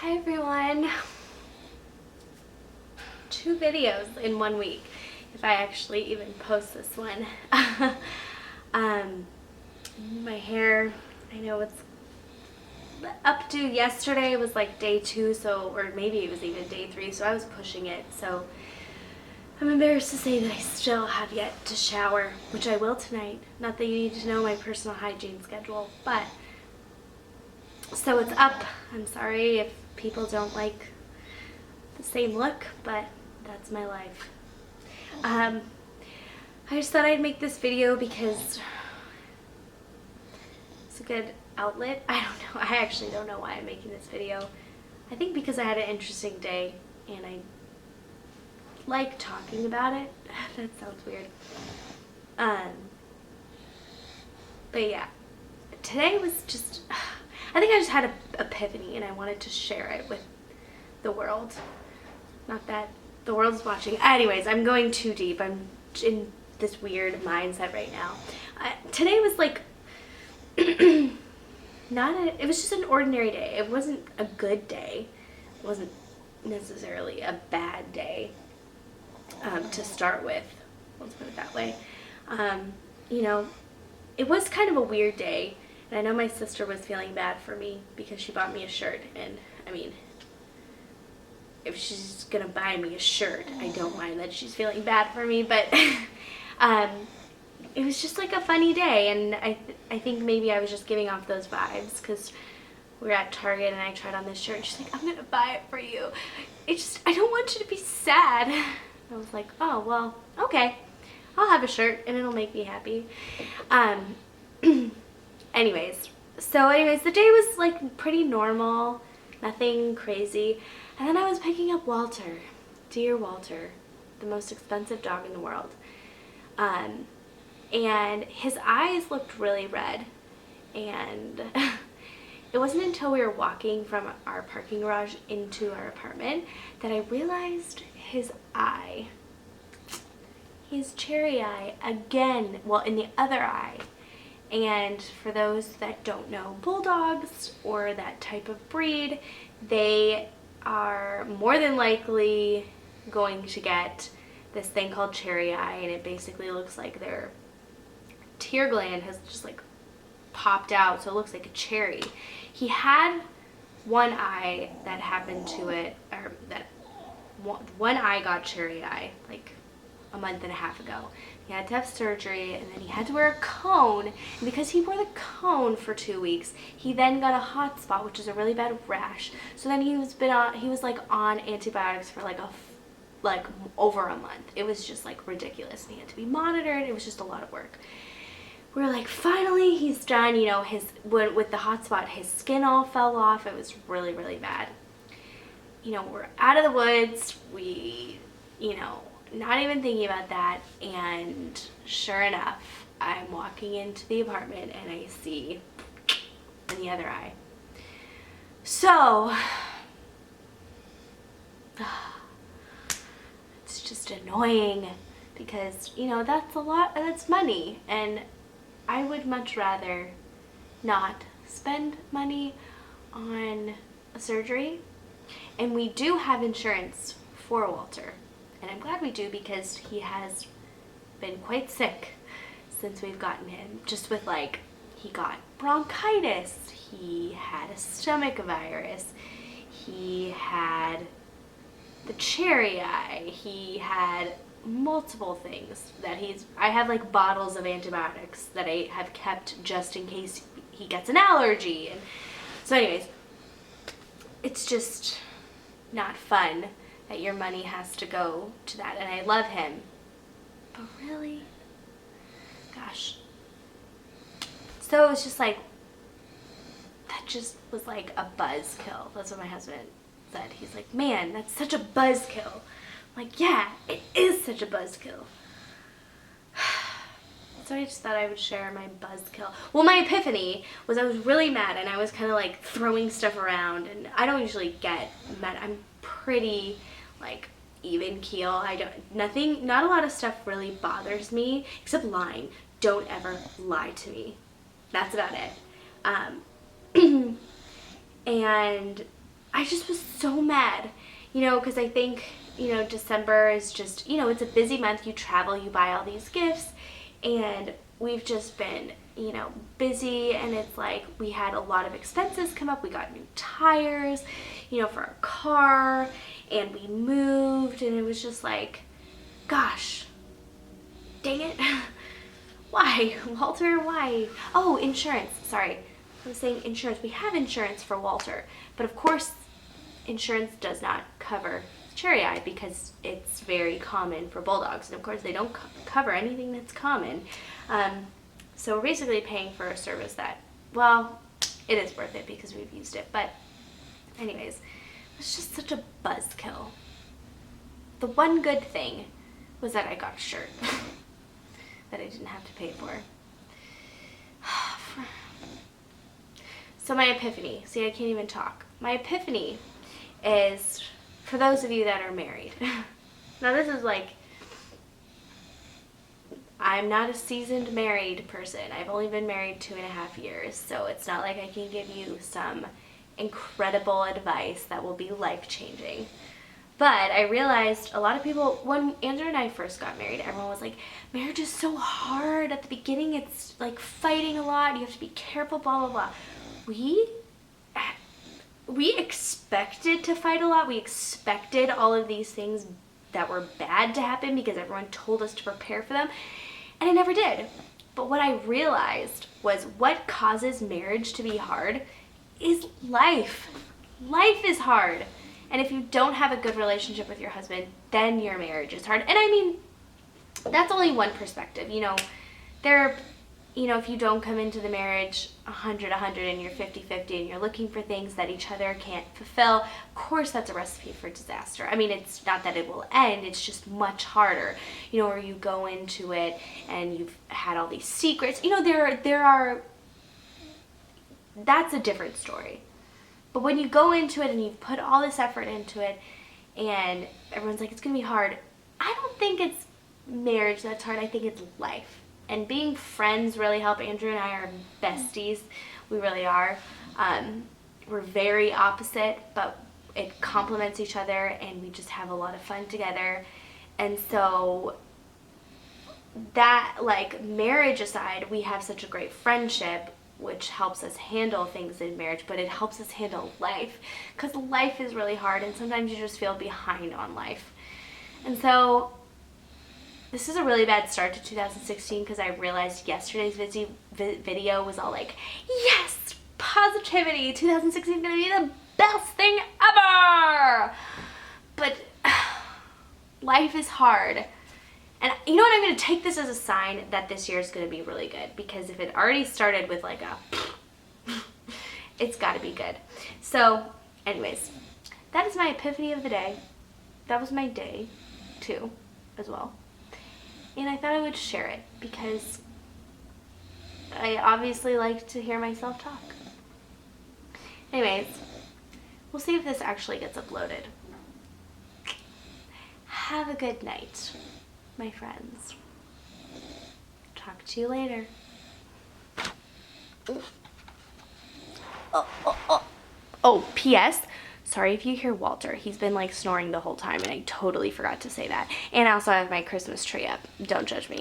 Hi everyone. 2 videos in 1 week, if I actually even post this one. My hair, I know it's up to yesterday was like day 2, so, or maybe it was even day 3, so I was pushing it. So I'm embarrassed to say that I still have yet to shower, which I will tonight. Not that you need to know my personal hygiene schedule, but so it's up. I'm sorry if people don't like the same look, but that's my life. I just thought I'd make this video because it's a good outlet. I don't know. I actually don't know why I'm making this video. I think because I had an interesting day and I like talking about it. That sounds weird. But yeah, today was just, I think I just had an epiphany and I wanted to share it with the world. Not that the world's watching. Anyways, I'm going too deep. I'm in this weird mindset right now. Today was like, it was just an ordinary day. It wasn't a good day. It wasn't necessarily a bad day to start with. Let's put it that way. You know, it was kind of a weird day. And I know my sister was feeling bad for me because she bought me a shirt. And I mean, if she's gonna buy me a shirt, I don't mind that she's feeling bad for me, but it was just like a funny day, and I think maybe I was just giving off those vibes because we were at Target and I tried on this shirt and she's like, I'm gonna buy it for you. I don't want you to be sad. I was like, oh, well, okay. I'll have a shirt and it'll make me happy. Anyways, the day was like pretty normal, nothing crazy. And then I was picking up Walter, dear Walter, the most expensive dog in the world. And his eyes looked really red. And it wasn't until we were walking from our parking garage into our apartment that I realized his eye, his cherry eye, again, well, in the other eye. And for those that don't know bulldogs or that type of breed, they are more than likely going to get this thing called cherry eye, and it basically looks like their tear gland has just like popped out, so it looks like a cherry. He had one eye that happened to it, or that one eye got cherry eye like a month and a half ago. He had to have surgery, and then he had to wear a cone, and because he wore the cone for 2 weeks, he then got a hot spot, which is a really bad rash. So then he was like on antibiotics for like over a month. It was just like ridiculous, and he had to be monitored. It was just a lot of work. We were like, finally he's done. You know, with the hot spot, his skin all fell off. It was really, really bad. You know, we're out of the woods. Not even thinking about that, and sure enough, I'm walking into the apartment and I see in the other eye. So it's just annoying because, you know, that's money, and I would much rather not spend money on a surgery. And we do have insurance for Walter. And I'm glad we do because he has been quite sick since we've gotten him. Just with he got bronchitis, he had a stomach virus, he had the cherry eye, he had multiple things that I have bottles of antibiotics that I have kept just in case he gets an allergy. And so anyways, it's just not fun that your money has to go to that, and I love him, but really, gosh. So it was just that just was like a buzzkill. That's what my husband said. He's like, man, that's such a buzzkill. I'm like, yeah, it is such a buzzkill. So I just thought I would share my buzzkill. Well, my epiphany was I was really mad, and I was kind of throwing stuff around, and I don't usually get mad. I'm pretty even keel. Not a lot of stuff really bothers me except lying. Don't ever lie to me. That's about it. And I just was so mad, you know, because I think, you know, December is just, you know, it's a busy month. You travel, you buy all these gifts, and we've just been, you know, busy, and it's like we had a lot of expenses come up. We got new tires, you know, for our car, and we moved, and it was just like, gosh, dang it. Why, Walter, why? Oh, insurance, sorry. I was saying insurance. We have insurance for Walter, but of course, insurance does not cover cherry eye because it's very common for bulldogs, and of course they don't cover anything that's common. So we're basically paying for a service that, well, it is worth it because we've used it, but anyways, it's just such a buzzkill. The one good thing was that I got a shirt that I didn't have to pay for. So my epiphany, see, I can't even talk. My epiphany is for those of you that are married. Now this is like, I'm not a seasoned married person. I've only been married 2.5 years, so it's not like I can give you some incredible advice that will be life-changing. But I realized a lot of people, when Andrew and I first got married, everyone was like, marriage is so hard. At the beginning, it's like fighting a lot. You have to be careful, blah, blah, blah. We expected to fight a lot. We expected all of these things that were bad to happen because everyone told us to prepare for them. And I never did. But what I realized was what causes marriage to be hard is life. Life is hard. And if you don't have a good relationship with your husband, then your marriage is hard. And I mean, that's only one perspective. You know, if you don't come into the marriage 100 and you're 50-50 and you're looking for things that each other can't fulfill, of course that's a recipe for disaster. I mean, it's not that it will end, it's just much harder. You know, where you go into it and you've had all these secrets. You know, that's a different story. But when you go into it and you've put all this effort into it and everyone's like, it's going to be hard, I don't think it's marriage that's hard. I think it's life. And being friends really help. Andrew and I are besties. We really are. We're very opposite, but it complements each other, and we just have a lot of fun together. And so that, like, marriage aside, we have such a great friendship, which helps us handle things in marriage, but it helps us handle life, because life is really hard, and sometimes you just feel behind on life. And so this is a really bad start to 2016 because I realized yesterday's video was all like, yes, positivity, 2016 is going to be the best thing ever. But life is hard. And you know what, I'm going to take this as a sign that this year is going to be really good, because if it already started with like it's got to be good. So anyways, that is my epiphany of the day. That was my day too, as well. And I thought I would share it because I obviously like to hear myself talk. Anyways, we'll see if this actually gets uploaded. Have a good night, my friends. Talk to you later. Oh, P.S. Sorry if you hear Walter. He's been like snoring the whole time and I totally forgot to say that. And I also have my Christmas tree up. Don't judge me.